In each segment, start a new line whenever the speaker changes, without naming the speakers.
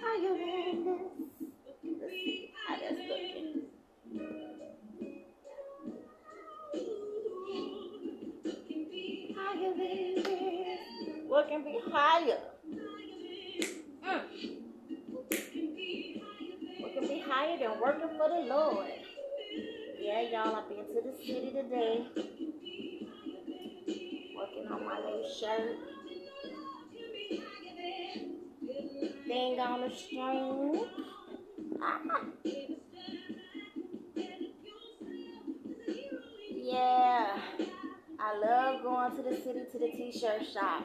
higher than this. Let's see how that's looking. Higher than this. What can be higher? What can be higher than working for the Lord? Yeah, y'all, I've been to the city today. Working on my new shirt. Thing on the string. Yeah. I love going to the city to the t-shirt shop.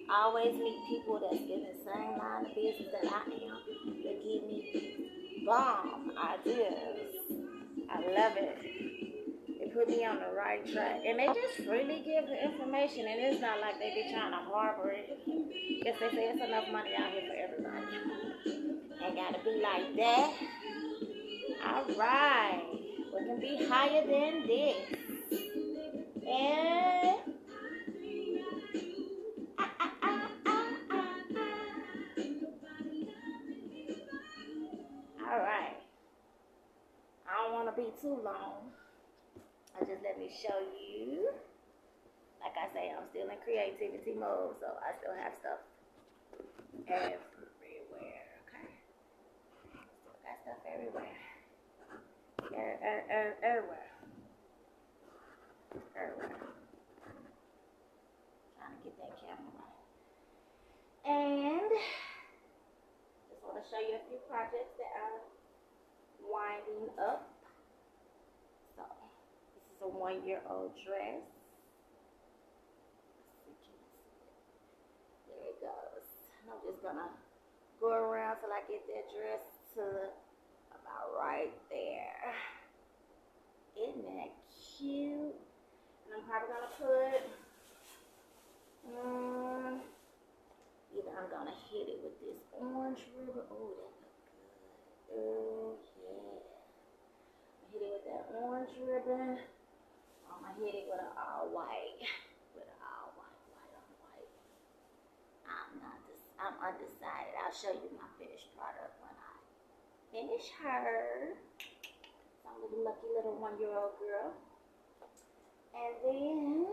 I always meet people that's in the same line of business that I am. They give me bomb ideas. I love it. They put me on the right track. And they just freely give the information. And it's not like they be trying to harbor it. Guess they say it's enough money out here for everybody. Ain't gotta be like that. Alright. What can be higher than this? And alright. I don't want to be too long. Just let me show you. Like I say, I'm still in creativity mode, so I still have stuff everywhere. Okay, still got stuff everywhere. Everywhere. Trying to get that camera right. And just want to show you a few projects that I'm winding up. So this is a 1-year-old dress. There it goes. And I'm just gonna go around till I get that dress to about right there. Isn't that cute? And I'm probably gonna put either I'm gonna hit it with this orange ribbon. Oh, that looks good. Oh yeah. Hit it with that orange ribbon. I'm gonna hit it with an all white. With an all white on white. I'm undecided. I'll show you my finished product when I finish her. Some little lucky little 1-year-old girl. And then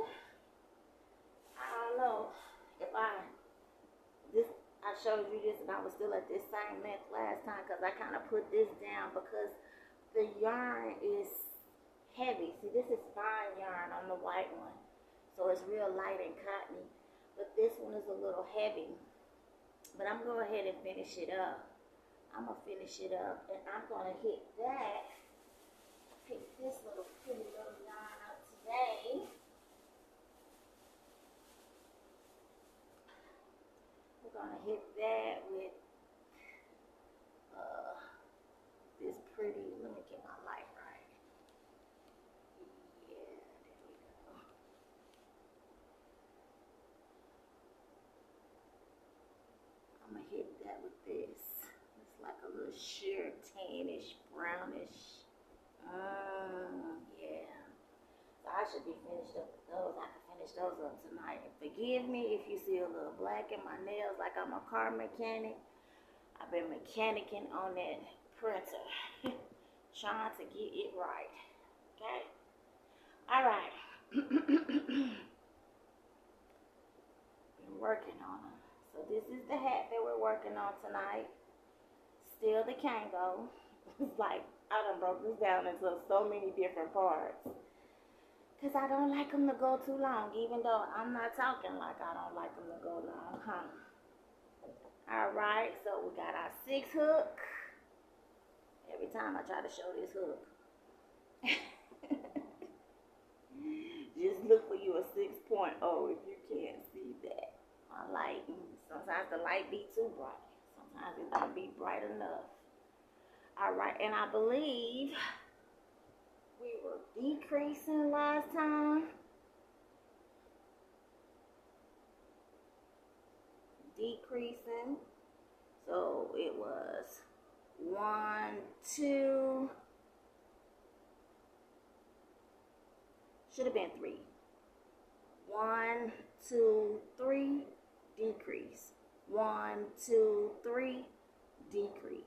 I don't know if I showed you this and I was still at this same length last time because I kind of put this down because the yarn is heavy. See, this is fine yarn on the white one, so it's real light and cottony, but this one is a little heavy. But I'm going to go ahead and finish it up. I'm going to finish it up, and I'm going to pick this little pretty little yarn up today. We're going to hit that with this pretty, let me get my light right. Yeah, there we go. I'm going to hit that with this. It's like a little sheer tannish, brownish. Yeah. So I should be finished up with those. I can finish those up tonight. And forgive me if you see a little black in my nails like I'm a car mechanic. I've been mechanicking on that printer. Trying to get it right. Okay? Alright. Been working on them. So this is the hat that we're working on tonight. Still the Kango. It's like I done broke this down into so many different parts. Because I don't like them to go too long. Even though I'm not talking like I don't like them to go long. Huh? Alright. So we got our 6 hook. Every time I try to show this hook. Just look for you a 6.0 if you can't see that. My light, sometimes the light be too bright. Sometimes it don't be bright enough. Alright, and I believe we were decreasing last time. Decreasing. So it was 1, 2, should have been 3. 1, 2, 3, decrease. 1, 2, 3, decrease.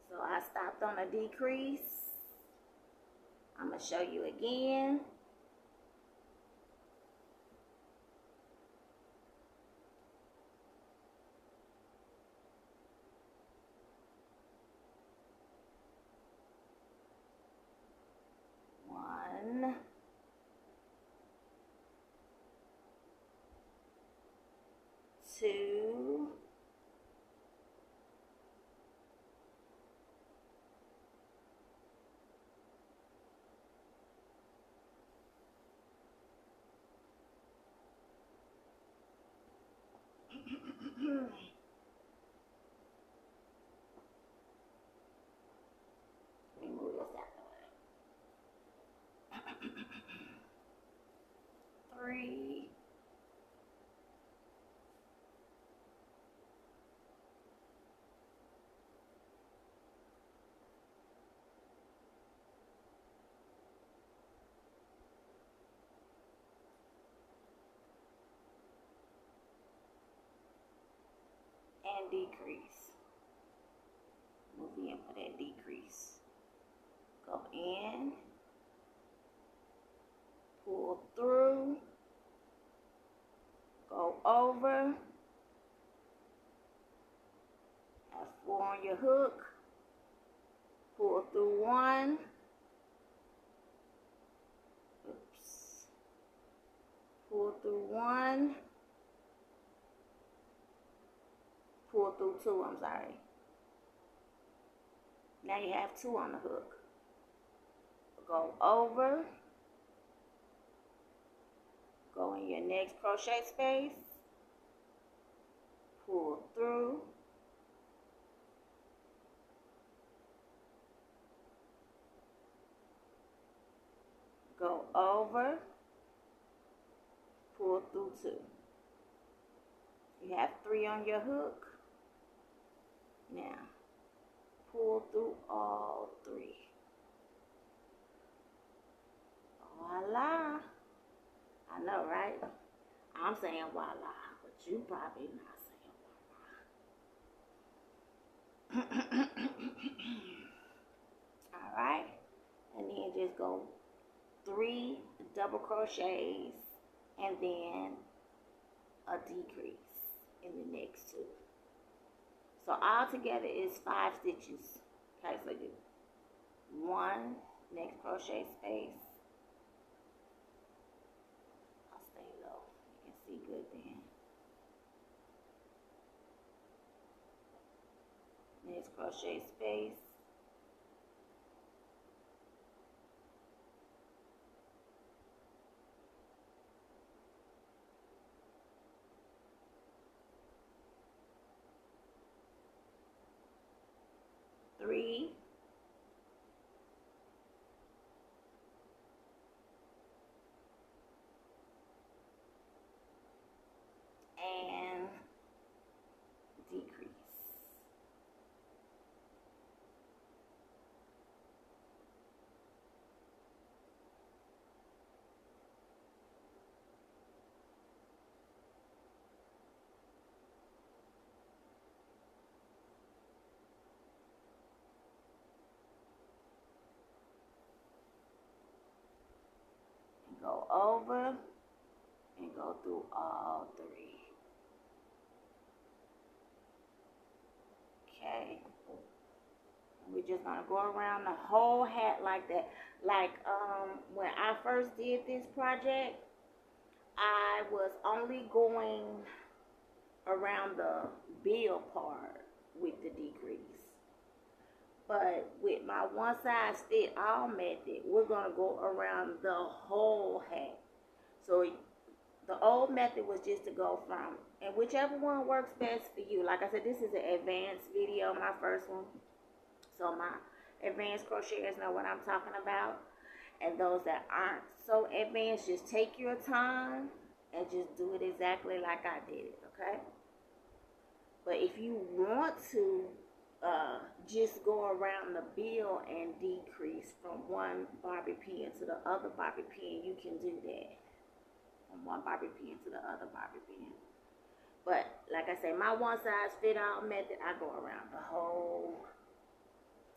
So I stopped on a decrease. I'm going to show you again. One, two, let me move this out the way. 3, and decrease. Move in for that decrease. Go in, pull through, go over, have 4 on your hook, pull through 1, oops, pull through 1, pull through 2, I'm sorry. Now you have 2 on the hook. Go over, go in your next crochet space, pull through, go over, pull through 2. You have 3 on your hook. Now, pull through all 3. Voila. I know, right? I'm saying voila, but you probably not saying voila. Alright. And then just go 3 double crochets and then a decrease in the next 2. So all together is 5 stitches. Okay, so do 1 next crochet space. I'll stay low. You can see good then. Next crochet space. Three, and decrease. Go over and go through all 3. Okay. We're just gonna go around the whole hat like that. Like when I first did this project, I was only going around the bill part with the decrease. But with my one size fit all method, we're going to go around the whole hat. So the old method was just to go from, and whichever one works best for you. Like I said, this is an advanced video, my first one. So my advanced crocheters know what I'm talking about. And those that aren't so advanced, just take your time and just do it exactly like I did it, okay? But if you want to just go around the bill and decrease from one bobby pin to the other bobby pin, you can do that. from one bobby pin to the other bobby pin. But like I say, my one size fit all method, I go around the whole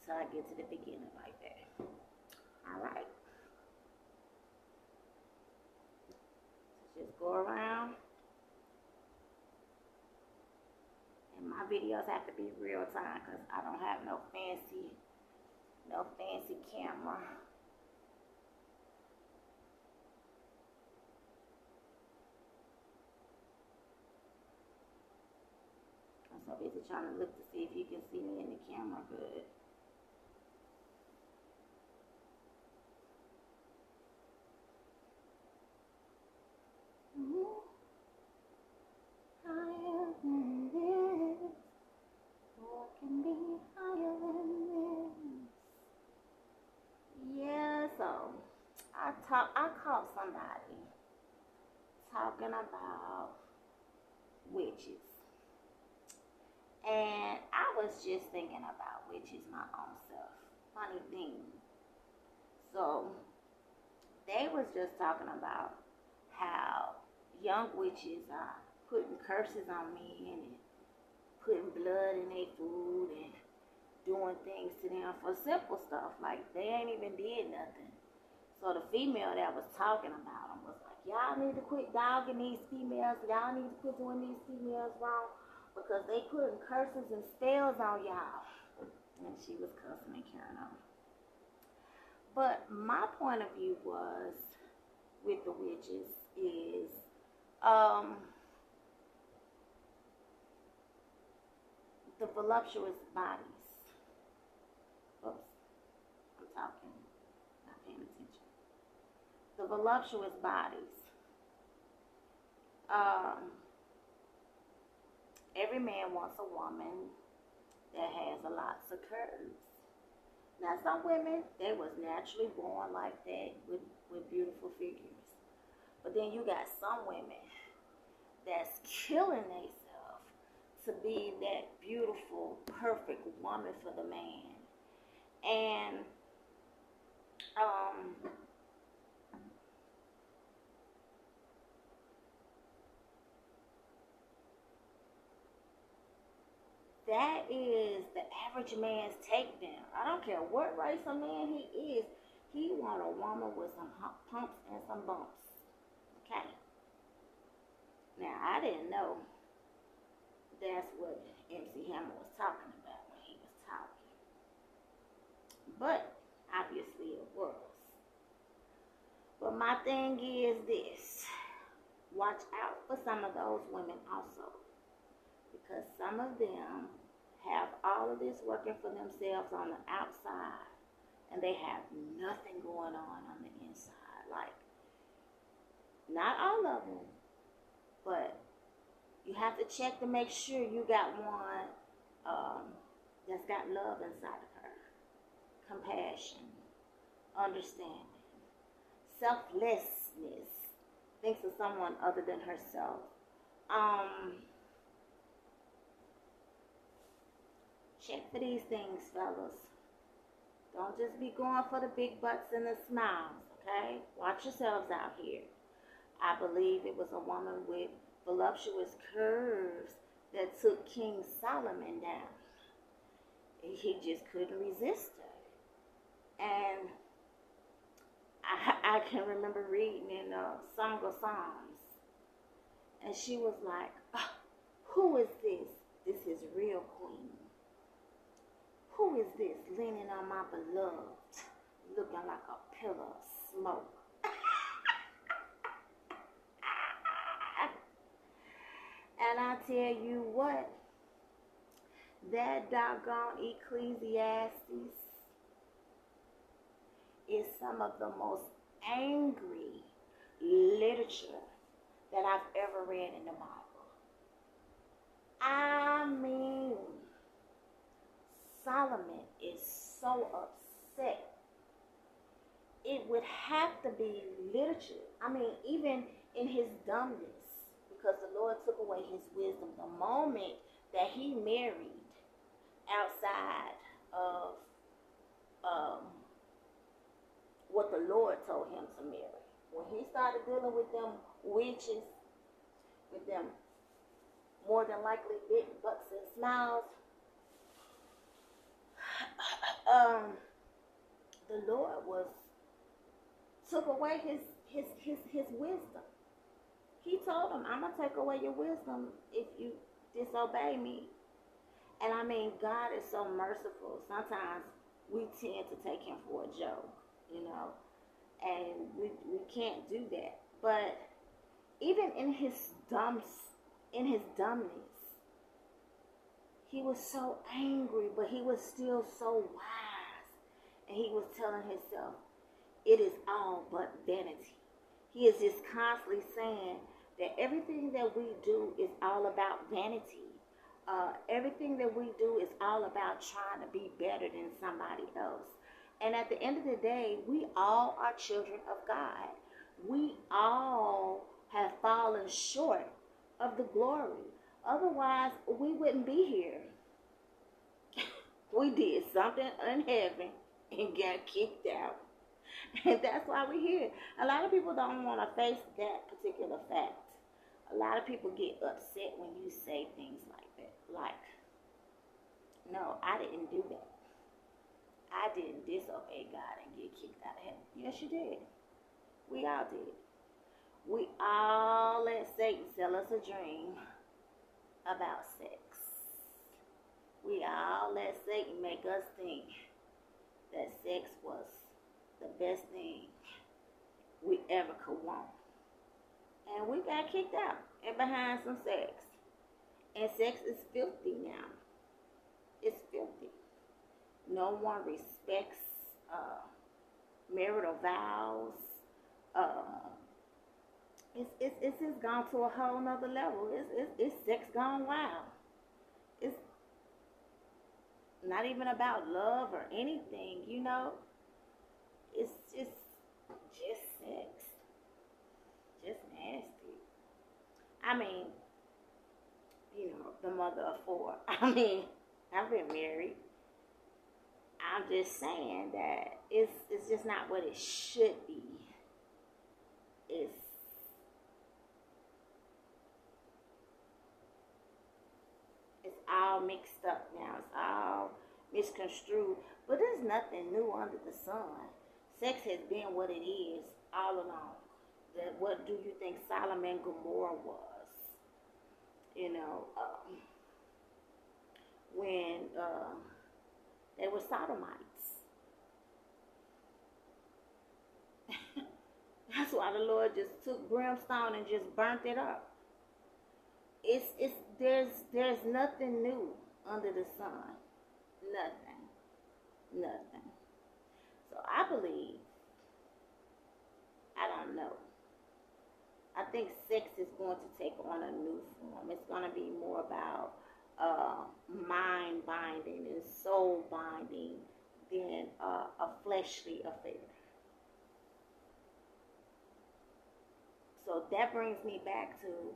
till I get to the beginning like that. All right. So just go around. And my videos have to be real time because I don't have no fancy camera. I'm so busy trying to look to see if you can see me in the camera good. Higher than this. What can be higher than this? Yeah, so I caught somebody talking about witches. And I was just thinking about witches my own self. Funny thing. So they was just talking about how young witches are putting curses on men and putting blood in their food and doing things to them for simple stuff. Like they ain't even did nothing. So the female that was talking about them was like, y'all need to quit dogging these females. Y'all need to quit doing these females wrong because they putting curses and spells on y'all. And she was cussing and carrying on. But my point of view was with the witches is the voluptuous bodies. Oops, I'm talking, not paying attention. The voluptuous bodies. Every man wants a woman that has a lots of curves. Now some women, they was naturally born like that with beautiful figures. But then you got some women that's killing themselves to be that beautiful, perfect woman for the man. And that is the average man's take down. I don't care what race of man he is. He want a woman with some pumps and some bumps. Okay. Now, I didn't know that's what MC Hammer was talking about when he was talking. But, obviously it was. But my thing is this. Watch out for some of those women also. Because some of them have all of this working for themselves on the outside. And they have nothing going on the inside. Like, not all of them. But you have to check to make sure you got one that's got love inside of her. Compassion. Understanding. Selflessness. Thinks of someone other than herself. Check for these things, fellas. Don't just be going for the big butts and the smiles, okay? Watch yourselves out here. I believe it was a woman with voluptuous curves that took King Solomon down. He just couldn't resist her. And I can remember reading in Song of Songs. And she was like, oh, who is this? This is real queen. Who is this leaning on my beloved, looking like a pillar of smoke? And I tell you what, that doggone Ecclesiastes is some of the most angry literature that I've ever read in the Bible. I mean, Solomon is so upset. It would have to be literature. I mean, even in his dumbness, because the Lord took away his wisdom the moment that he married outside of what the Lord told him to marry. When he started dealing with them witches with them more than likely big butts and smiles. The Lord took away his wisdom. He told him, I'm gonna take away your wisdom if you disobey me. And I mean, God is so merciful. Sometimes we tend to take him for a joke, and we can't do that. But even in his dumbness, he was so angry, but he was still so wise. And he was telling himself, it is all but vanity. He is just constantly saying that everything that we do is all about vanity. Everything that we do is all about trying to be better than somebody else. And at the end of the day, we all are children of God. We all have fallen short of the glory. Otherwise, we wouldn't be here. We did something in heaven and got kicked out. And that's why we're here. A lot of people don't want to face that particular fact. A lot of people get upset when you say things like that. Like, no, I didn't do that. I didn't disobey God and get kicked out of heaven. Yes, you did. We all did. We all let Satan sell us a dream about sex. We all let Satan make us think that sex was the best thing we ever could want. And we got kicked out and behind some sex. And sex is filthy now. It's filthy. No one respects marital vows. It's just gone to a whole nother level. It's sex gone wild. It's not even about love or anything, It's just sex. Just nasty. I mean, the mother of 4. I mean, I've been married. I'm just saying that it's just not what it should be. It's all mixed up now. It's all misconstrued. But there's nothing new under the sun. Sex has been what it is all along. What do you think Sodom and Gomorrah was? When they were sodomites. That's why the Lord just took brimstone and just burnt it up. There's nothing new under the sun. Nothing. So I believe, I don't know. I think sex is going to take on a new form. It's going to be more about mind binding and soul binding than a fleshly affair. So that brings me back to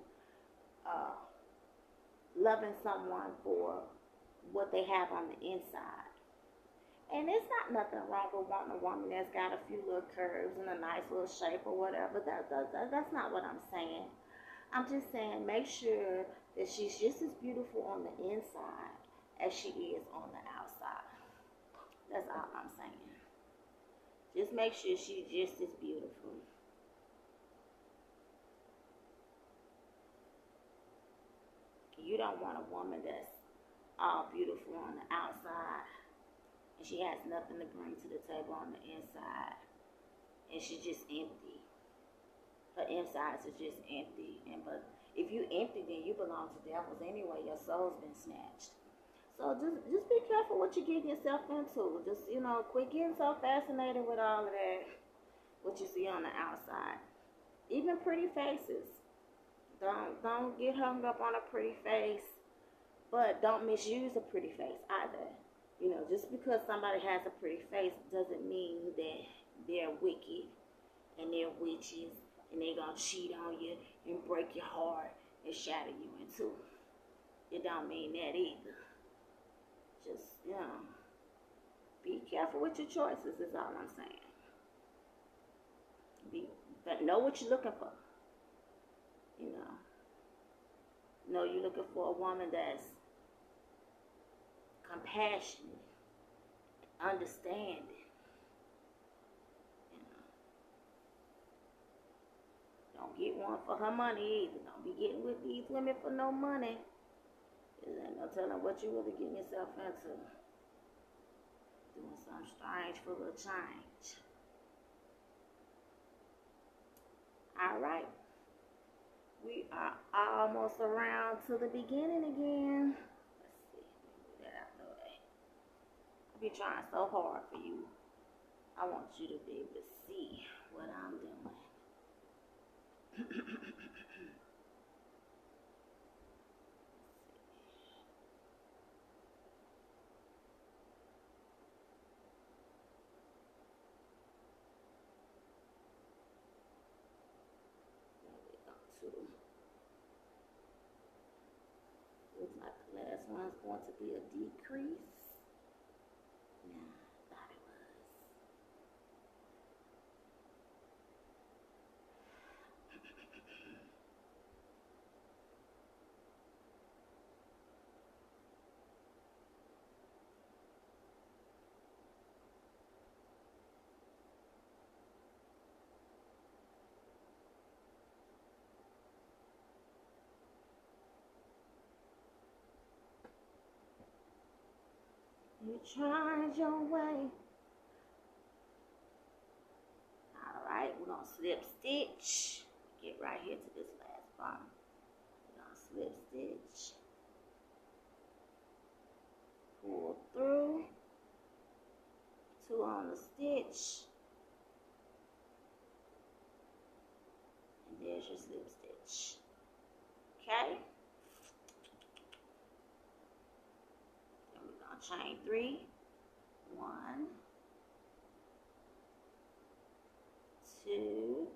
loving someone for what they have on the inside. And it's not nothing wrong with wanting a woman that's got a few little curves and a nice little shape or whatever. That's not what I'm saying. I'm just saying make sure that she's just as beautiful on the inside as she is on the outside. That's all I'm saying. Just make sure she's just as beautiful. You don't want a woman that's all beautiful on the outside and she has nothing to bring to the table on the inside, and she's just empty. Her insides are just empty. But if you empty, then you belong to devils anyway. Your soul's been snatched. So just be careful what you're getting yourself into. Just quit getting so fascinated with all of that, what you see on the outside. Even pretty faces. Don't get hung up on a pretty face, but don't misuse a pretty face either. Just because somebody has a pretty face doesn't mean that they're wicked and they're witches and they're going to cheat on you and break your heart and shatter you in two. It don't mean that either. Just, be careful with your choices is all I'm saying. But know what you're looking for. No, you're looking for a woman that's compassionate, understanding. You know, don't get one for her money either. Don't be getting with these women for no money. There ain't no telling what you really getting yourself into. Doing something strange for a change. Alright. We are almost around to the beginning again. Let's see. Let me get that out of the way. I be trying so hard for you. I want you to be able to see what I'm doing. Looks like the last one's going to be a decrease. Nah, I thought it was. You tried your way. Alright, we're going to slip stitch. Get right here to this last bottom. We're going to slip stitch. Pull through. 2 on the stitch. And there's your slip stitch. Okay? Then we're going to chain 3. 1, 2,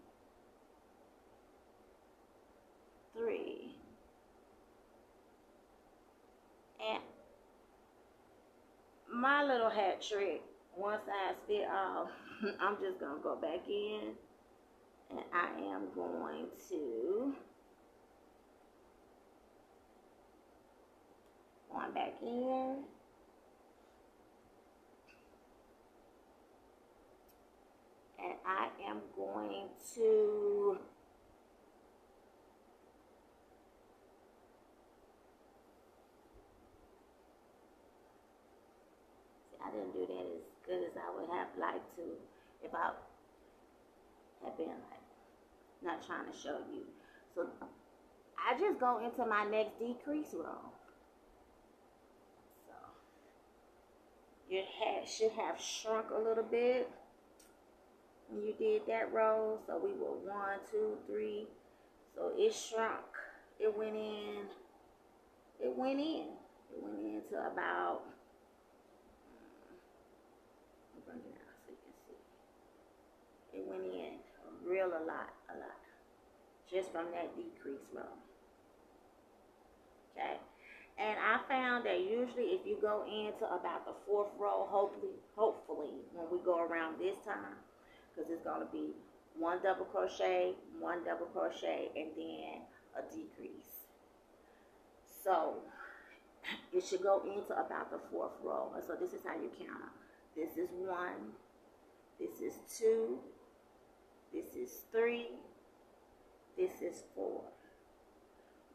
3. And my little hat trick, once I fit off, I'm just going to go back in and I am going to back in. And I am going to I didn't do that as good as I would have liked to if I had been like not trying to show you. So I just go into my next decrease row. So your hat should have shrunk a little bit when you did that row. So we were 1, 2, 3. So it shrunk. It went in. It went into about. Bring it out so you can see. It went in a lot, just from that decrease row. Okay, and I found that usually if you go into about the 4th row, hopefully when we go around this time, because it's gonna be 1 double crochet, 1 double crochet, and then a decrease. So it should go into about the 4th row. And so this is how you count them. This is 1, this is 2, this is 3, this is 4.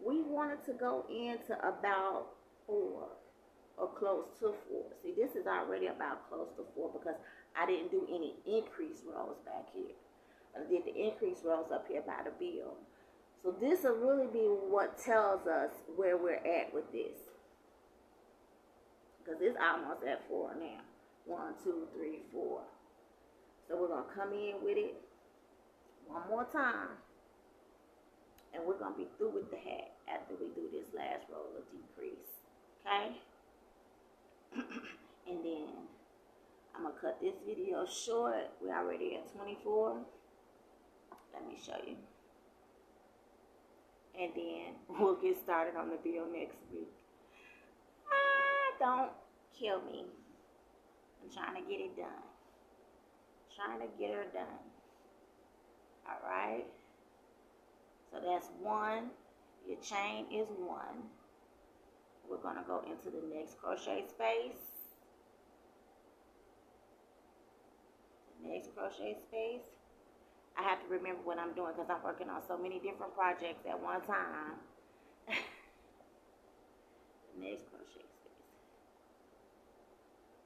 We wanted to go into about 4 or close to 4. See, this is already about close to 4 because I didn't do any increase rows back here. I did the increase rows up here by the bill. So this will really be what tells us where we're at with this. Because it's almost at 4 now. 1, 2, 3, 4. So we're going to come in with it one more time. And we're going to be through with the hat after we do this last row of decrease. Okay? And then I'm going to cut this video short. We're already at 24. Let me show you. And then we'll get started on the bill next week. Don't kill me. I'm trying to get it done. Trying to get her done. Alright. So that's 1. Your chain is 1. We're going to go into the next crochet space. The next crochet space. I have to remember what I'm doing because I'm working on so many different projects at one time. Next crochet space.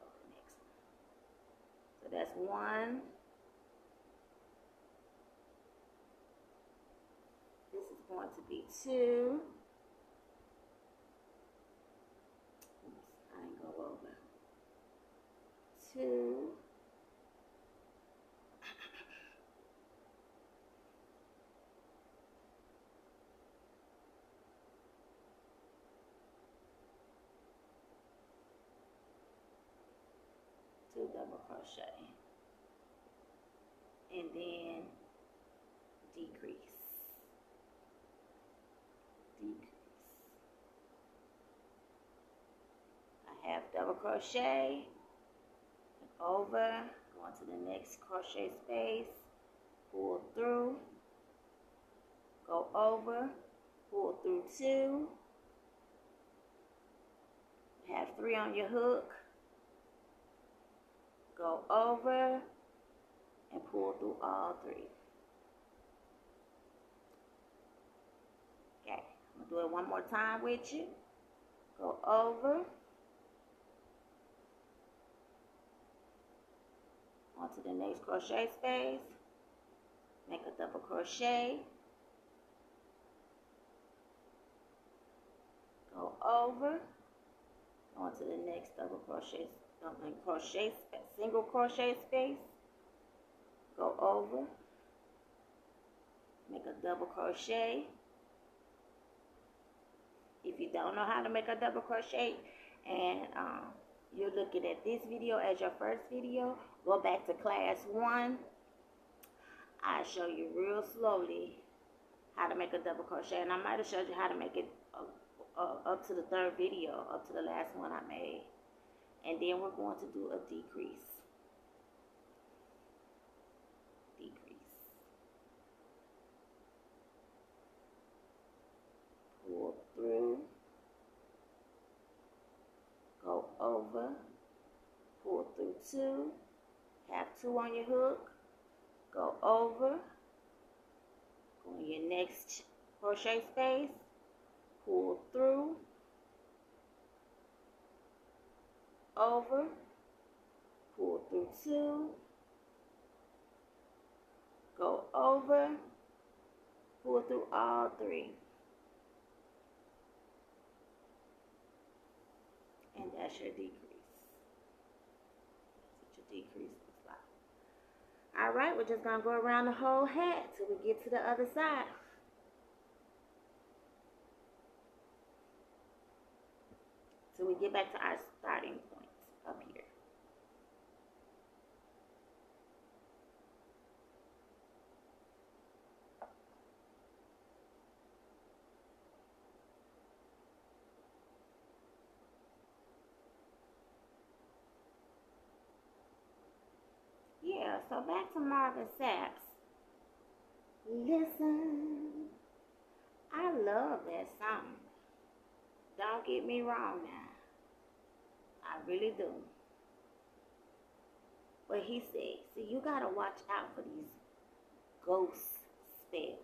Oh, the next one. So that's 1. This is going to be 2. Oops, I didn't go over. 2. 2 double crochet, and then decrease. I have double crochet, over, go into the next crochet space, pull through, go over, pull through 2, have 3 on your hook, go over, and pull through all 3. Okay, I'm going to do it one more time with you. Go over, onto the next crochet space, make a double crochet, go over, onto the next double crochet, single crochet space, go over, make a double crochet. If you don't know how to make a double crochet and you're looking at this video as your first video, go back to class 1. I show you real slowly how to make a double crochet, and I might have showed you how to make it up to the 3rd video, up to the last one I made. And then we're going to do a decrease. Pull through, go over, pull through 2, have 2 on your hook, go over, go in your next crochet space, pull through, over, pull through 2, go over, pull through all 3. And that's your decrease. That's what your decrease looks like. Alright, we're just going to go around the whole hat till we get to the other side. Till we get back to our starting point up here. Yeah, so back to Marvin Sapp's. Listen, I love that song. Don't get me wrong now. I really do. But he said, see, you got to watch out for these ghost spells.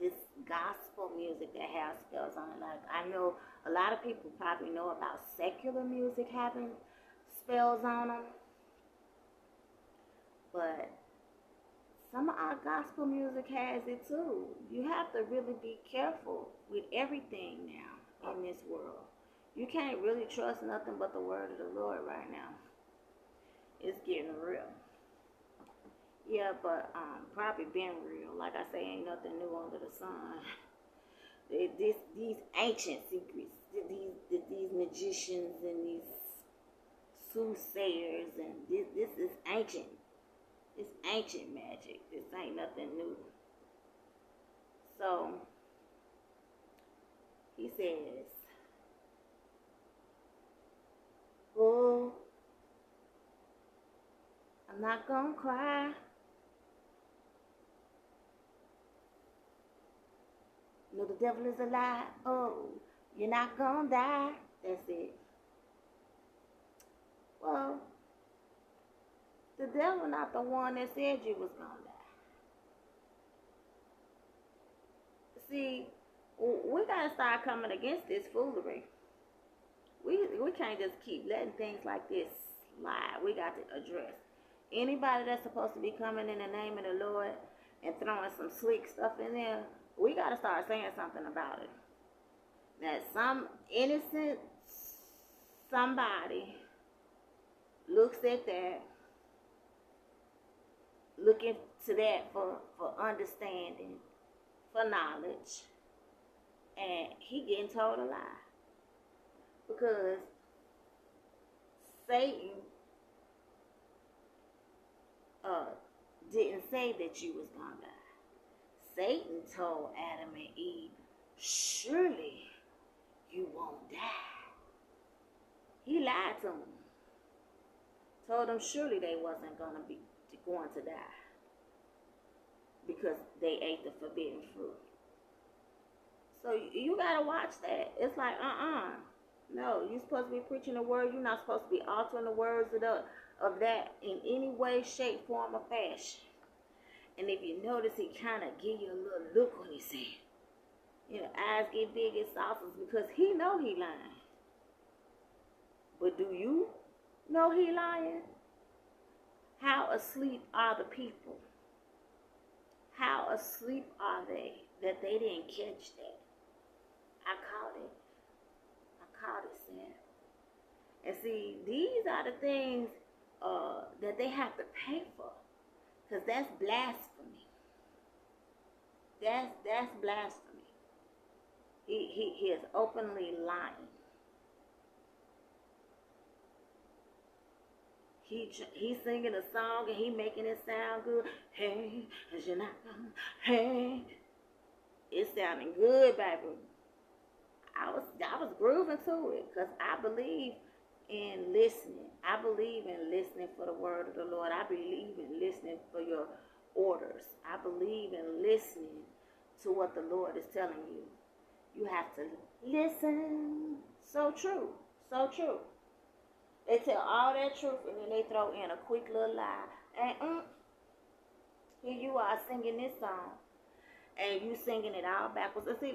This gospel music that has spells on it. Like, I know a lot of people probably know about secular music having spells on them. But some of our gospel music has it too. You have to really be careful with everything now in this world. You can't really trust nothing but the word of the Lord right now. It's getting real. Yeah, but probably been real. Like I say, ain't nothing new under the sun. These ancient secrets, these magicians and these soothsayers, and this is ancient. It's ancient magic. This ain't nothing new. So, he says, oh, I'm not gonna cry. No, the devil is a lie. Oh, you're not gonna die. That's it. Well, the devil not the one that said you was gonna die. See, we gotta start coming against this foolery. We can't just keep letting things like this slide. We got to address anybody that's supposed to be coming in the name of the Lord and throwing some slick stuff in there. We got to start saying something about it. That some innocent somebody looks at that, looking to that for understanding, for knowledge, and he getting told a lie. Because Satan didn't say that you was gonna die. Satan told Adam and Eve, surely you won't die. He lied to them. Told them surely they wasn't going to die. Because they ate the forbidden fruit. So you gotta watch that. It's like, no, you're supposed to be preaching the word. You're not supposed to be altering the words of that in any way, shape, form, or fashion. And if you notice, he kind of give you a little look when he said, eyes get big as saucers because he know he lying. But do you know he lying? How asleep are the people? How asleep are they that they didn't catch that? I caught it, Sam. And see, these are the things that they have to pay for. Because that's blasphemy. That's blasphemy. He is openly lying. He's singing a song and he making it sound good. Hey, you're not gonna, hey. It's sounding good, baby. I was grooving to it because I believe in listening. I believe in listening for the word of the Lord. I believe in listening for your orders. I believe in listening to what the Lord is telling you. You have to listen. So true. So true. They tell all that truth and then they throw in a quick little lie. And here you are singing this song. And you singing it all backwards. I see,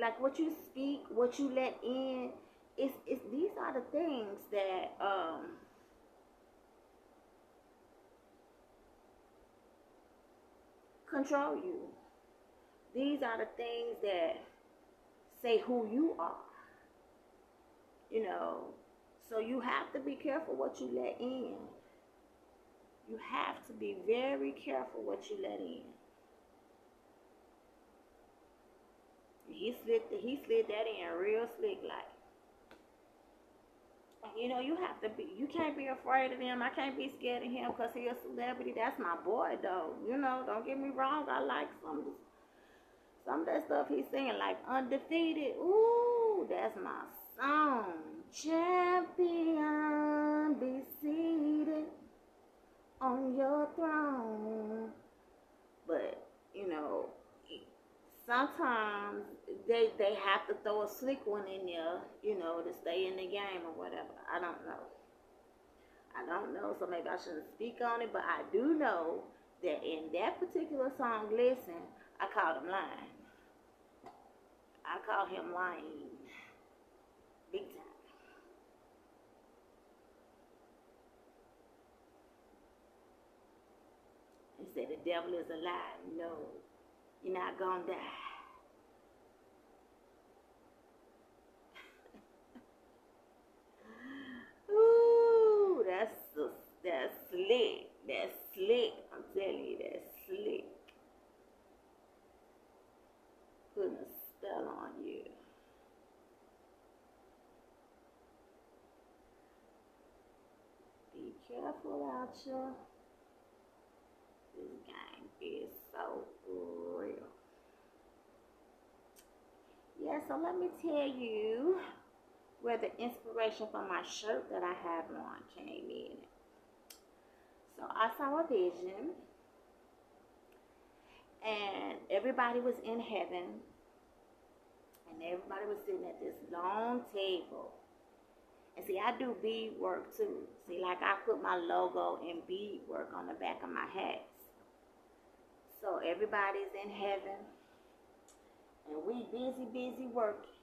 like what you speak, what you let in, it's these are the things that control you. These are the things that say who you are. So you have to be careful what you let in. You have to be very careful what you let in. He slid that in real slick like. You have to be, you can't be afraid of him. I can't be scared of him because he's a celebrity. That's my boy though. Don't get me wrong. I like some of that stuff he's singing, like Undefeated. Ooh, that's my song. Champion, be seated on your throne. But, sometimes they have to throw a slick one in there, to stay in the game or whatever. I don't know, so maybe I shouldn't speak on it, but I do know that in that particular song, Listen, I called him lying. I call him lying. Big time. He said the devil is a lie. No, you're not gonna die. Ooh, that's slick. That's slick. I'm telling you, that's slick. Putting a spell on you. Be careful out here. This game is so real. Yeah, so let me tell you where the inspiration for my shirt that I have on came in. So I saw a vision, and everybody was in heaven, everybody was sitting at this long table. And see, I do bead work too. See, like I put my logo and bead work on the back of my hats. So everybody's in heaven, and we busy working.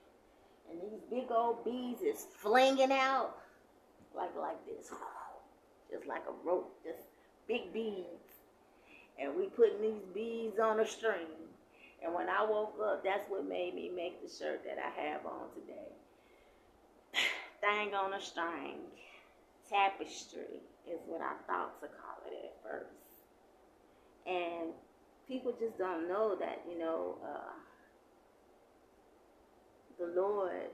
And these big old beads is flinging out like this, just like a rope, just big beads. And we putting these beads on a string. And when I woke up, that's what made me make the shirt that I have on today. Thing on a string, tapestry is what I thought to call it at first. And people just don't know that, the Lord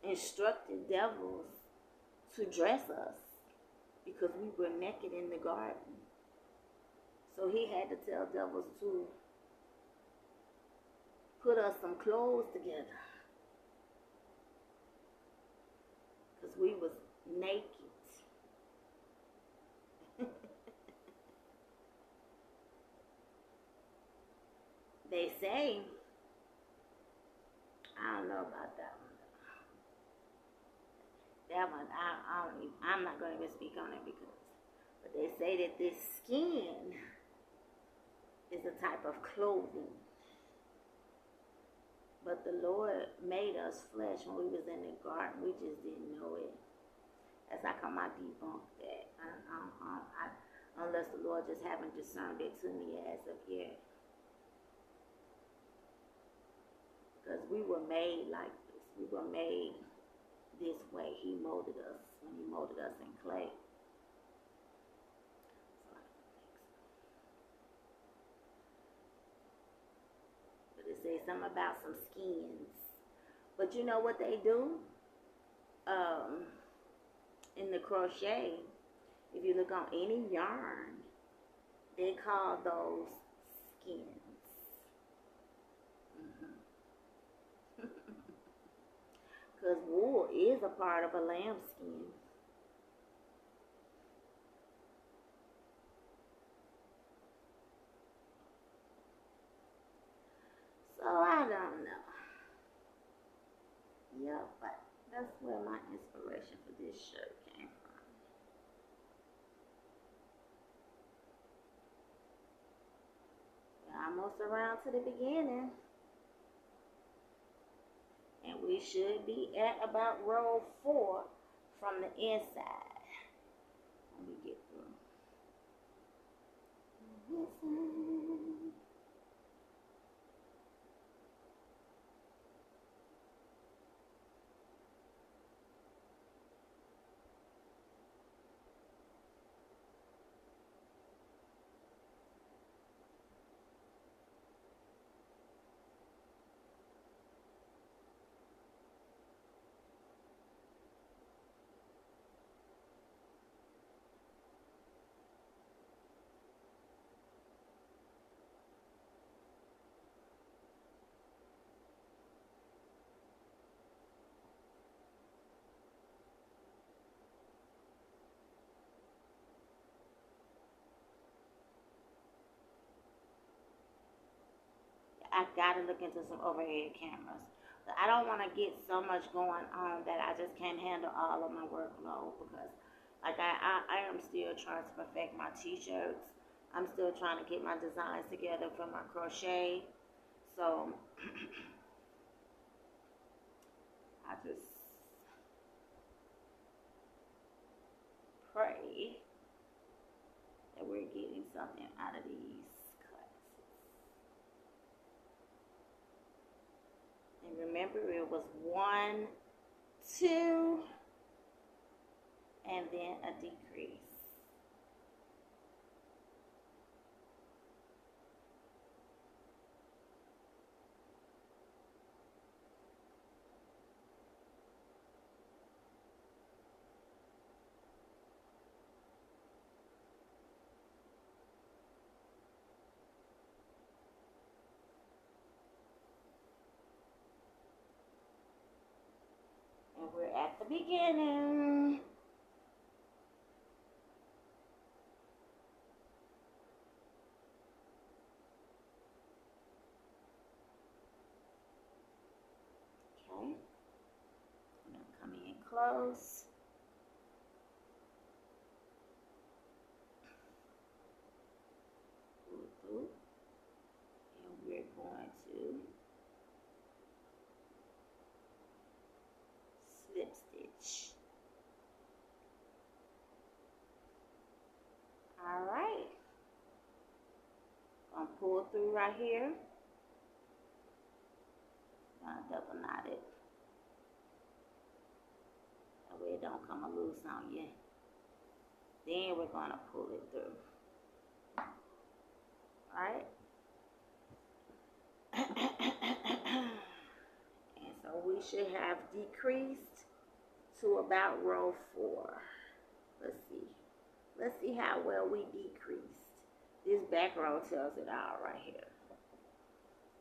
instructed devils to dress us because we were naked in the garden. So he had to tell devils to put us some clothes together because we was naked. They say, I don't know about that one. That one, I'm not going to even speak on it but they say that this skin is a type of clothing. But the Lord made us flesh when we was in the garden. We just didn't know it. That's how come I debunk that. Unless the Lord just haven't discerned it to me as of yet. Because we were made like this. We were made this way. He molded us when he molded us in clay. But it says something about some skins. But you know what they do? In the crochet, if you look on any yarn, they call those skins. Because wool is a part of a lamb skin. So I don't know. Yeah, but that's where my inspiration for this shirt came from. We're almost around to the beginning. And we should be at about row 4 from the inside. Let me get through. I gotta look into some overhead cameras. But I don't want to get so much going on that I just can't handle all of my workload because, like, I am still trying to perfect my t-shirts. I'm still trying to get my designs together for my crochet. So I just pray that we're getting something out of these classes. And remember, it was 1, 2, and then a decrease. And we're at the beginning. Okay. I'm going to come in close. Pull through. And we're going to slip stitch. All right. Gonna pull through right here. Gonna double knot it. That way it don't come loose on you. Then we're gonna pull it through. All right. And so we should have decreased to about row 4. Let's see. Let's see how well we decreased. This back row tells it all right here.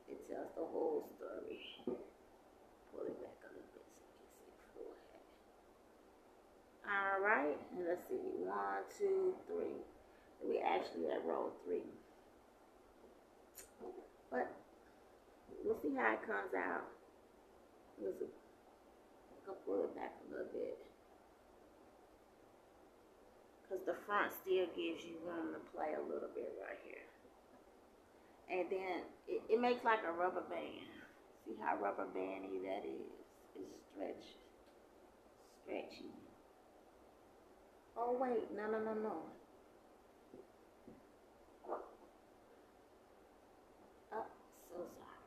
It tells the whole story. Pull it back a little bit so you can see full head. All right, and let's see. 1, 2, 3. We actually at row 3. But we'll see how it comes out. Let's see. I'll pull it back a little bit. Because the front still gives you room to play a little bit right here. And then it makes like a rubber band. See how rubber bandy that is? It's stretchy. Oh wait, no. Oh, so sorry.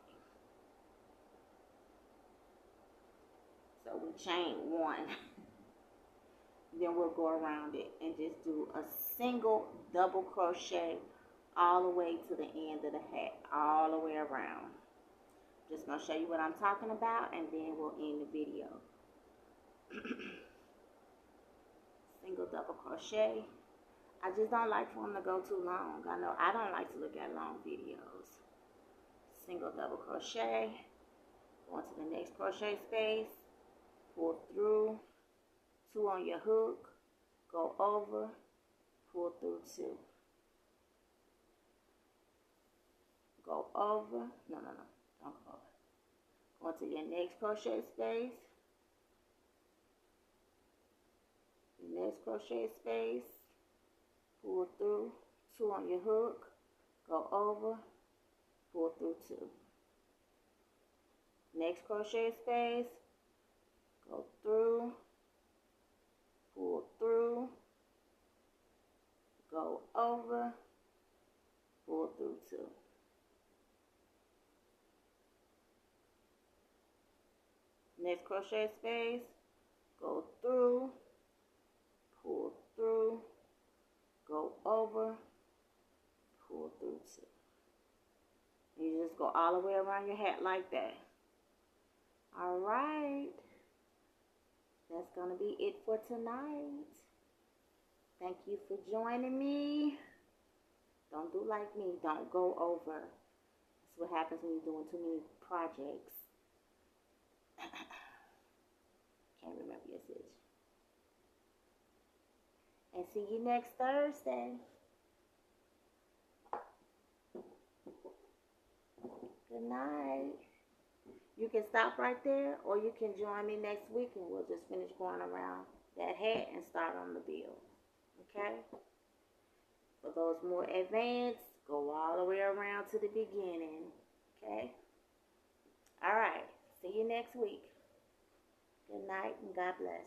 So we chain 1. Then we'll go around it and just do a single double crochet all the way to the end of the hat, all the way around. Just gonna show you what I'm talking about, and then we'll end the video. Single double crochet. I just don't like for them to go too long. I know I don't like to look at long videos. Single double crochet. Go into the next crochet space. Pull through. 2 on your hook. Go over. Pull through 2. Go over. No. Don't go over. Go into your next crochet space. The next crochet space. Pull through. 2 on your hook. Go over. Pull through 2. Next crochet space. Go through. Pull through. Go over. Pull through 2. Next crochet space, go through, pull through, go over, pull through 2. You just go all the way around your hat like that. All right. That's going to be it for tonight. Thank you for joining me. Don't do like me. Don't go over. That's what happens when you're doing too many projects. Can't remember your stitch. And see you next Thursday. Good night. You can stop right there, or you can join me next week and we'll just finish going around that hat and start on the bill. Okay? For those more advanced, go all the way around to the beginning. Okay? All right. See you next week. Good night and God bless.